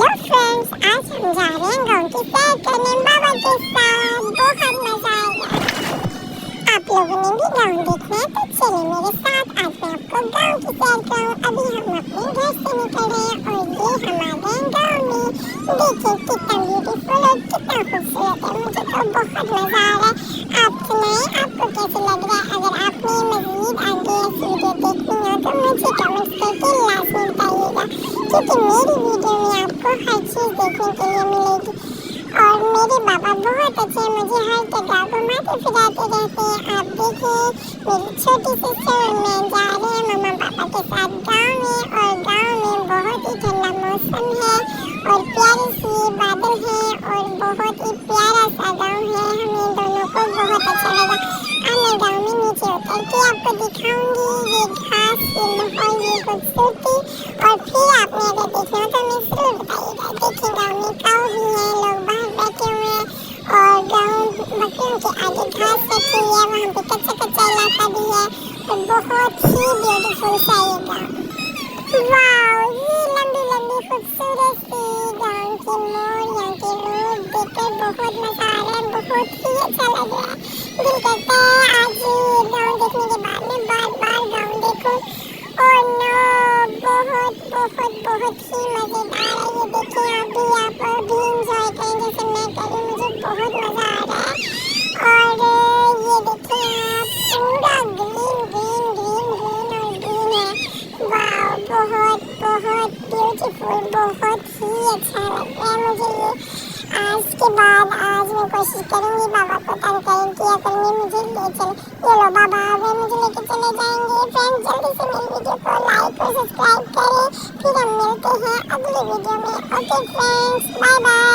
Hello friends, आज हम जा रहे हैं गांव की सैर करने बाबा के साथ। बहुत मजा आएगा। आप लोगों ने भी गांव देखना है तो चलिए मेरे साथ। आज मैं आपको गांव की सैर कराऊं। अभी हम अपने घर से निकल रहे हैं और ये हमारे गांव में देखिए कितना ब्यूटीफुल और कितना खूबसूरत है। मुझे तो बहुत मजा आ रहा है। आप सुनाएं, आपको कैसे लग रहा है? अगर आपने मजीद आगे ऐसी वीडियो देखनी हो तो मुझे कमेंट्स करके लाजमी बताइएगा, क्योंकि मेरी वीडियो में आपको हर चीज़ देखने के लिए मिलेगी। और मेरे बाबा बहुत अच्छे हैं, मुझे हर जगह घुमाते फिराते रहते हैं। आप देखिए मेरी छोटी सिस्टर और मैं जा रहे हैं मम्मा पापा के साथ गांव में। और गांव में बहुत ही ठंडा मौसम है और प्यारी सी बादल है और बहुत ही प्यारा सा गांव है। हमें दोनों को बहुत अच्छा लगा। अब मैं गांव में नीचे उतर के आपको दिखाऊंगी ये घास, ये माहौल, ये खूबसूरती। और फिर आपने अगर देखना हो तो हमें जरूर बताइएगा। देखिए गांव में काऊ भी है, लोग बाहर बैठे हुए हैं और गांव बकरियों के आगे घास रखी हुई है। वहाँ पे कच्चा कच्चा इलाका भी है और बहुत ही ब्यूटीफुल सा ये गांव। वाओ, ये लंबी लंबी खूबसूरत सी गांव की मोड़, यहाँ के लोग देखकर बहुत मजा आ रहा है, बहुत ही अच्छा लग रहा है। दिल करता है आज ये गांव देखने के बाद मैं बार बार गांव देखूं। और नो, बहुत बहुत बहुत ही मजेदार है। ये देखिए आप भी इंजॉय करें जैसे मैं कर रही हूँ। मुझे बहुत मजा आ रहा है। और ये देखिए आप, पूरा ग्रीन ग्रीन ग्रीन ग्रीन और ग्रीन है। वाह, बहुत बहुत ब्यूटीफुल, बहुत ही अच्छा लग रहा है मुझे ये। आज के बाद आज मैं कोशिश करूंगी बाबा को तंग किया करूंगी, मुझे ले चले। ये लो बाबा वे मुझे लेके चले जाएंगे। फ्रेंड्स जल्दी से मेरी वीडियो को लाइक और सब्सक्राइब करें। फिर हम मिलते हैं अगली वीडियो में। Okay friends, bye bye.